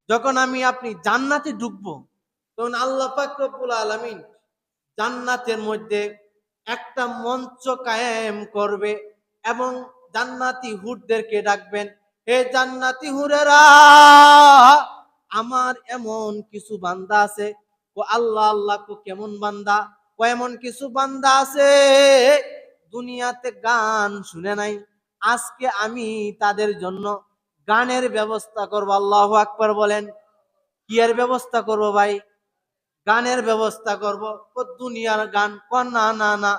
যখন আমি আপনি জান্নাতে ঢুকবো, তখন আল্লাহ পাক রব্বুল আলামিন জান্নাতের মধ্যে একটা মঞ্চ কায়েম করবে এবং জান্নাতি হুরদেরকে ডাকবেন, হে জান্নাতি হুরেরা, আমার এমন কিছু বান্দা আছে। ও আল্লাহ আল্লাহ, কো কেমন বান্দা? ও এমন কিছু বান্দা আছে দুনিয়াতে গান শুনে নাই, আজকে আমি তাদের জন্য গানের ব্যবস্থা করবো। আল্লাহু আকবার বলেন। কি এর ব্যবস্থা করব ভাই? গানের ব্যবস্থা করব। ও দুনিয়ার গান? না না না,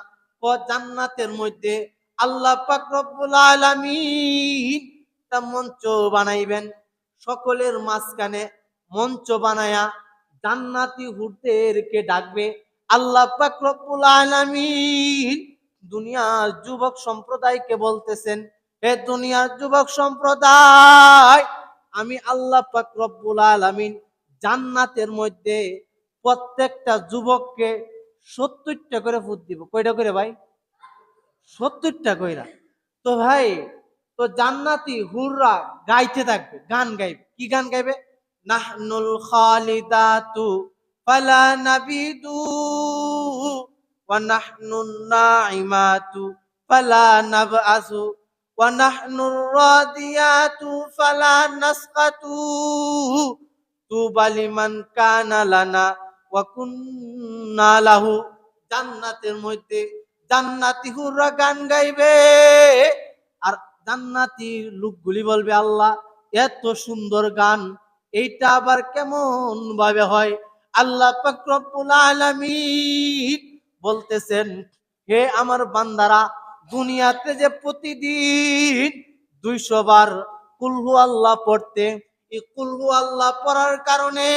ও জান্নাতের মধ্যে আল্লাহ পাক রব্বুল আলামিন একটা মঞ্চ বানাইবেন, সকলের মাঝখানে মঞ্চ বানায়া জান্নাতি হুরদেরকে ডাকবে। আল্লাহ পাক রব্বুল আলামিন দুনিয়ার যুবক সম্প্রদায়কে বলতেছেন, হে দুনিয়ার যুবক সম্প্রদায়, আমি আল্লাহ পাক রব্বুল আলামিন জান্নাতের মধ্যে প্রত্যেকটা যুবককে 70টা করে ফুট দিব। কয়টা করে ভাই? 70টা কইরা। তো ভাই, তো জান্নাতি হুররা গাইতে থাকবে, গান গাইবে। কি গান গাইবে? নাহনুল খালিদাতু ফালা নাবিদু ওয়া নাহনুন নাইমাতু ফালা নাবআসু ওয়া নাহনুর রাদিয়াতু ফালা নাসকাতু তুবা লিমান কানা লানা ওয়া কুন্না লাহু। জান্নাতের মধ্যে জান্নাতি হুররা গান গাইবে, আর জান্নাতি লোকগুলি বলবে, আল্লাহ এত সুন্দর গান, এইটা আবার কেমন ভাবে হয়? আল্লাহ পাক রব্বুল আলামিন বলতেছেন, হে আমার বান্দারা, দুনিয়াতে যে প্রতিদিন 200 বার কুলহু আল্লাহ পড়তে, এই কুলহু আল্লাহ পড়ার কারণে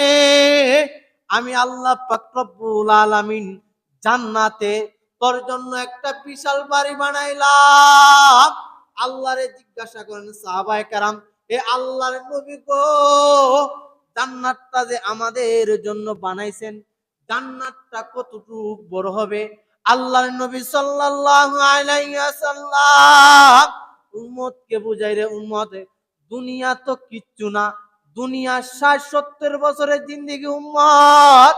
আমি আল্লাহ পাক রব্বুল আলামিন জান্নাতে তোর জন্য একটা বিশাল বাড়ি বানাইলাম। আল্লাহরে জিজ্ঞাসা করেন সাহাবায়ে কেরাম, এ আল্লাহর নবী গো, জান্নাতটা যে আমাদের জন্য বানাইছেন, জান্নাতটা কতটুকু বড় হবে? আল্লাহর নবী সাল্লাল্লাহু আলাইহি ওয়াসাল্লাম উম্মতকে বুঝাই, রে উম্মত, দুনিয়া তো কিচ্ছু না, দুনিয়া 60-70 বছরের জিন্দেগি উম্মত।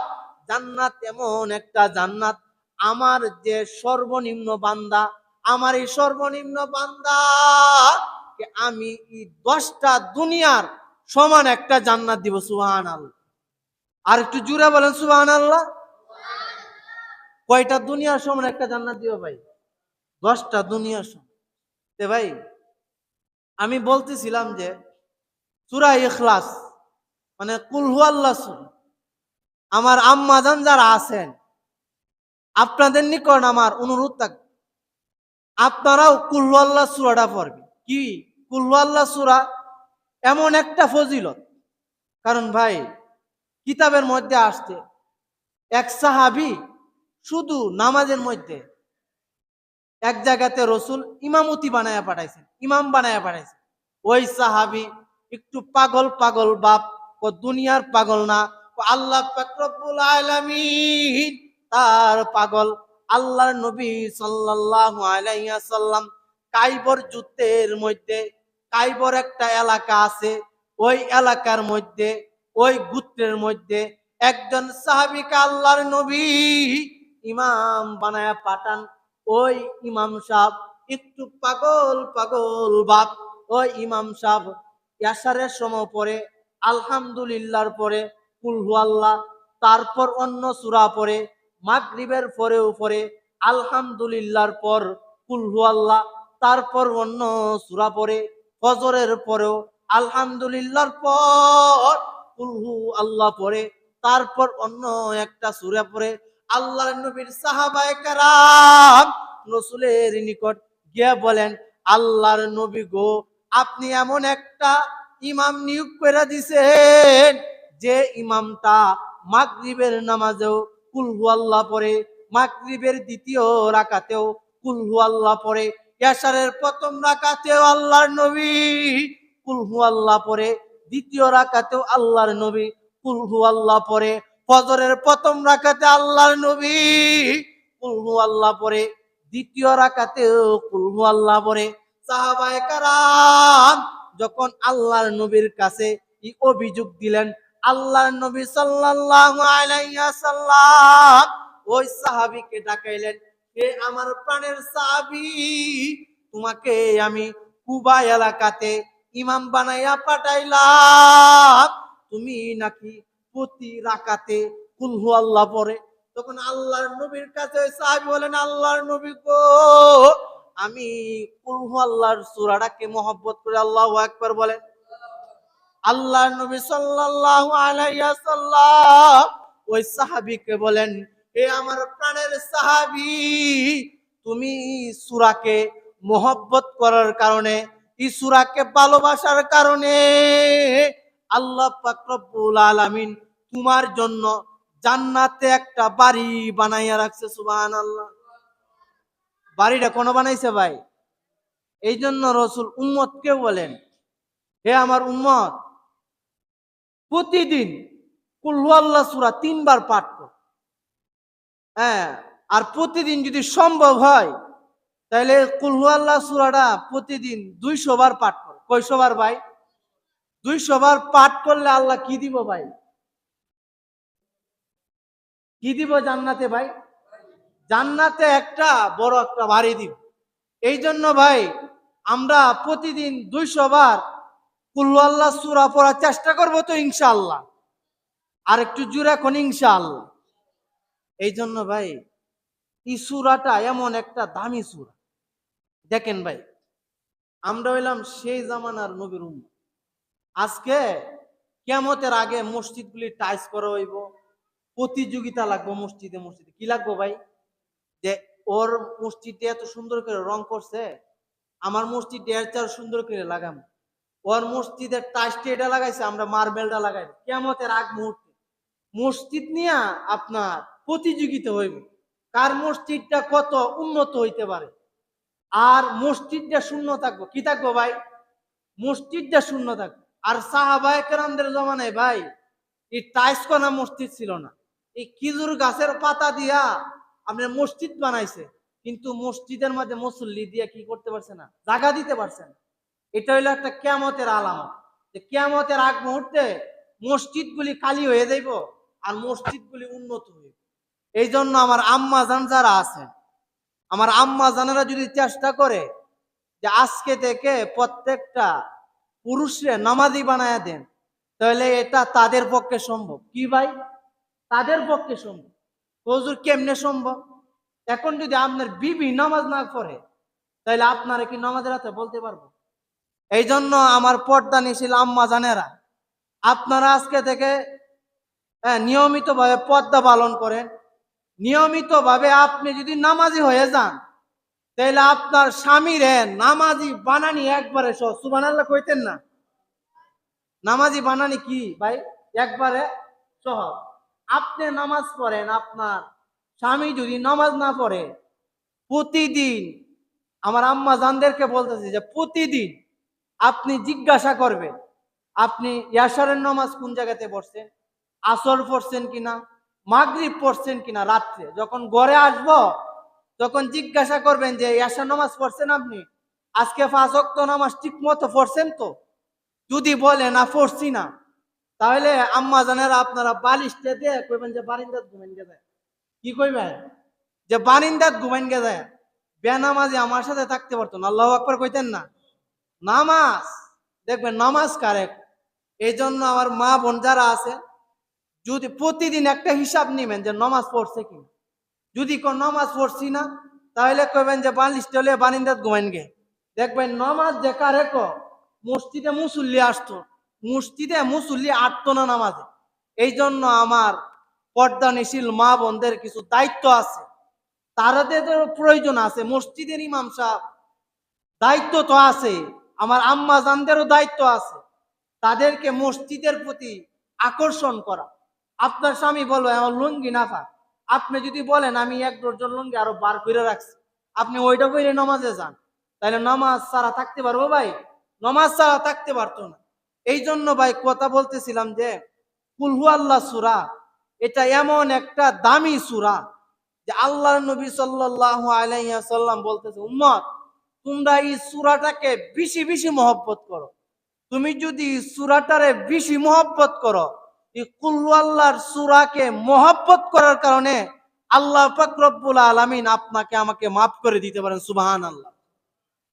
জান্নাত এমন একটা জান্নাত, আমার যে সর্বনিম্ন বান্দা, আমার এই সর্বনিম্ন বান্দা আমি 10টা দুনিয়ার সমান একটা জান্নাত দিব। সুবহানাল্লাহ। আর একটু জোরে বলেন সুবহানাল্লাহ। কয়টা দুনিয়ার সমান একটা জান্নাত দিব ভাই? 10টা দুনিয়ার সমান। তে ভাই, আমি বলতেছিলাম যে সূরা ইখলাস মানে কুল হুয়াল্লাহ সূরা, আমার আম্মাজান যারা আছেন, আপনাদের নিকট আমার অনুরোধ থাকবে, আপনারাও কুল হুয়াল্লাহ সূরাটা পড়বেন। কি কুল হুয়াল্লাহ সূরা এমন একটা ফজিলত, কারণ ভাই কিতাবের মধ্যে আসছে এক সাহাবী শুধু নামাজের মধ্যে এক জায়গাতে রসুল ইমামতি বানায়া পাঠাইছেন, ইমাম বানায়া পাঠাইছেন। ওই সাহাবী একটু পাগল পাগল বাপ, ও দুনিয়ার পাগল না, ও আল্লাহ পাক রব্বুল আলামিন তার পাগল। আল্লাহর নবী সাল্লাল্লাহু আলাইহি ওয়াসাল্লাম কাইবর যুদ্ধের মধ্যে, কাইবর একটা এলাকা আছে, ওই এলাকার মধ্যে ওই গোত্রের মধ্যে একজন সাহাবীকে আল্লাহর নবী ইমাম বানায়া পাঠান। ওই ইমাম সাহেব একটু পাগল পাগল বাপ। ওই ইমাম সাহেব ইয়াসারের সময় পরে আলহামদুলিল্লাহর পরে কুল হুয়াল্লাহ, তারপর অন্য সূরা পড়ে, মাগরিবের পরেও পড়ে আলহামদুলিল্লাহর পর কুল হুয়াল্লাহ, তারপর অন্য সূরা পড়ে, ফজরের পরেও আলহামদুলিল্লাহর পর কুল হু আল্লাহ পড়ে, তারপর অন্য একটা সূরা পড়ে। আল্লাহর নবীর সাহাবায়ে কেরাম রাসূলের নিকট গিয়ে বলেন, আল্লাহর নবী গো, আপনি এমন একটা ইমাম নিয়োগ করে দিয়েছেন যে ইমামটা মাগরিবের নামাজেও কুল হুয়াল্লাহ পড়ে, মাগরিবের দ্বিতীয় রাকাতেও কুল হুয়াল্লাহ পড়ে, ইশারের প্রথম রাকাতেও আল্লাহর নবী কুল হুয়াল্লাহ পড়ে, দ্বিতীয় রাকাতেও আল্লাহর নবী কুল হুয়াল্লাহ পড়ে, ফজরের প্রথম রাকাতে আল্লাহর নবী কুল হুয়াল্লাহ পড়ে, দ্বিতীয় রাকাতেও কুল হুয়াল্লাহ পড়ে। সাহাবায়ে কেরাম যখন আল্লাহর নবীর কাছে এই অভিযোগ দিলেন, আল্লাহর নবী সাল্লাল্লাহু আলাইহি ওয়াসাল্লাম ওই সাহাবীকে ডাকাইলেন, হে আমার প্রাণের সাহাবী, তোমাকে আমি কুবা এলাকাতে ইমাম বানাইয়া পাঠাইলাম, তুমি নাকি প্রতি রাকাতে কুল হু আল্লাহ পড়ে। তখন আল্লাহর নবীর কাছে ওই সাহাবী বলেন, আল্লাহর নবী গো, আমি কুল হু আল্লাহর সূরাটাকে মহব্বত করে আল্লাহু আকবার বলেন। আল্লাহর নবী সাল্লাল্লাহু আলাইহি ওয়াসাল্লাম ওই সাহাবীকে বলেন, হে আমার প্রাণের সাহাবী, তুমি সূরাকে মহব্বত করার কারণে, এই সূরাকে ভালোবাসার কারণে আল্লাহ পাক রব্বুল আলামিন তোমার জন্য জান্নাতে একটা বাড়ি বানাইয়া রাখছে। সুবহানাল্লাহ। বাড়িটা কোন বানাইছে ভাই? এই জন্য রাসূল উম্মতকে বলেন, হে আমার উম্মত, প্রতিদিন কুল হু আল্লাহ সূরা 3 বার পাঠ কর। হ্যাঁ, আর প্রতিদিন যদি সম্ভব হয় তাহলে কুল হু আল্লাহ সূরাটা প্রতিদিন 200 বার পাঠ কর। কয়শো বার ভাই? 200 বার পাঠ করলে আল্লাহ কি দিব ভাই? কি দিব জান্নাতে ভাই? জান্নাতে একটা বড় একটা বাড়ি দিব। এই জন্য ভাই আমরা প্রতিদিন 200 বার কুল হু আল্লাহ সূরা পড়ার চেষ্টা করব তো ইনশাআল্লাহ। আর একটু জোরে এখন ইনশাআল্লাহ। এই জন্য ভাই এই সূরাটা এমন একটা দামি সূরা। দেখেন ভাই, আমরা হইলাম সেই জামানার নবীর উম্মত। আজকে কিয়ামতের আগে মসজিদগুলি টাইস করা হইব, প্রতিযোগিতা লাগবে মসজিদে মসজিদে। কি লাগবো ভাই? যে ওর মসজিদে এত সুন্দর করে রং করছে, আমার মসজিদে এর চেয়ে সুন্দর করে লাগাম। ওর মসজিদের টাইসটা এটা লাগাইছে, আমরা মার্বেলটা লাগাই। কিয়ামতের আগ মুহূর্তে মসজিদ নিয়ে আপনার প্রতিযোগিতা হইব, কার মসজিদটা কত উন্নত হইতে পারে। আর মসজিদটা শূন্য থাকবো। কি থাকবো ভাই? মসজিদটা শূন্য থাকবো। আর সাহাবায়ে কেরামদের জমানায় ভাই এই টাইস করা মসজিদ ছিল না, এই খেজুর গাছের পাতা দিয়া আপনার মসজিদ বানাইছে, কিন্তু মসজিদের মধ্যে মুসল্লি দিয়ে কি করতে পারছে না, জায়গা দিতে পারছে না। এটা হইলো একটা কিয়ামতের আলামত, যে কিয়ামতের আগ মুহূর্তে মসজিদগুলি খালি হয়ে যাইব আর মসজিদগুলি উন্নত হইব। এই জন্য আমার আম্মা জান যারা আছেন, আমার আম্মা জানেরা যদি চেষ্টা করে যে আজকে থেকে প্রত্যেকটা পুরুষরে নামাজি বানায়া দেন, তাহলে এটা তাদের পক্ষে সম্ভব। কি ভাই? তাদের পক্ষে সম্ভব। হুজুর কেমনে সম্ভব? এখন যদি আপনার বিবি নামাজ না পড়ে তাহলে আপনারা কি নামাজের হাতে বলতে পারবো? এই জন্য আমার পর্দা নিশীল আম্মা জানেরা, আপনারা আজকে থেকে নিয়মিত ভাবে পর্দা পালন করেন। নিয়মিত ভাবে আপনি যদি নামাজি হয়ে যান তাহলে আপনার স্বামীরে নামাজি বানানি একবারে সহজ। সুবহানাল্লাহ কইতেন না? নামাজি বানানি কি ভাই? একবারে সহজ। আপনি নামাজ পড়েন, আপনার স্বামী যদি নামাজ না পড়ে, প্রতিদিন আমার আম্মা জানদেরকে বলতেছি যে প্রতিদিন আপনি জিজ্ঞাসা করবেন, আপনি ইয়াশারের নামাজ কোন জায়গাতে পড়ছেন, আসর পড়ছেন কিনা, মাগরিব পড়ছেন কিনা। রাত্রে যখন ঘরে আসবো তখন জিজ্ঞাসা করবেন যে ইয়াশার নামাজ পড়ছেন আপনি, আজকে 5 ওয়াক্ত নামাজ ঠিক মতো পড়ছেন তো? যদি বলে না পড়ছি না, তাহলে আম্মা জানেরা আপনারা বালিশটা দিয়ে কইবেন যে বারিন্দাত ঘুমাইন গে যায়। কি কইবেন? যে বারিন্দাত ঘুমাইন গে যায়। বেনামাজি আমার সাথে থাকতে পারতো না। আল্লাহু আকবার কইতেন না? নামাজ দেখবেন নামাজ কারেক্ট। এই জন্য আমার মা বোন যারা আছে, যদি প্রতিদিন একটা হিসাব নিবেন যে নামাজ পড়ছে কি। যদি কোন নামাজ পড়ছি না, তাহলে কইবেন যে বালিশটা হলে বারিন্দাত ঘুমাইন গে। দেখবেন নামাজ যে কারেক্ট, মসজিদে মুসল্লি আসতো, মসজিদে মুসল্লি আটতো না নামাজে। এই জন্য আমার পর্দানিশীল মা বোনদের কিছু দায়িত্ব আছে, তাদের প্রয়োজন আছে। মসজিদের ইমাম সাহেব দায়িত্ব তো আছে, আমার আম্মা জানদেরও দায়িত্ব আছে, তাদেরকে মসজিদের প্রতি আকর্ষণ করা। আপনার স্বামী বলবে আমার লুঙ্গি না থাক, আপনি যদি বলেন আমি 1 ডজন লুঙ্গি আরো বার করে রাখছি, আপনি ওইটা করে নামাজে যান, তাহলে নামাজ ছাড়া থাকতে পারবো ভাই? নামাজ ছাড়া থাকতে পারতো না। এই জন্য ভাই কথা বলতেছিলাম যে কুল হু আল্লাহ সূরা এটা এমন একটা দামি সূরা যে আল্লাহর নবী সাল্লাল্লাহু আলাইহি ওয়াসাল্লাম বলতেছে, উম্মত তোমরা এই সূরাটাকে বেশি বেশি মহব্বত করো। তুমি যদি সূরাটারে বেশি মহব্বত করো, এই কুল আল্লাহর সূরাকে মহব্বত করার কারণে আল্লাহ পাক রব্বুল আলামিন আপনাকে আমাকে মাফ করে দিতে পারেন। সুবহানাল্লাহ।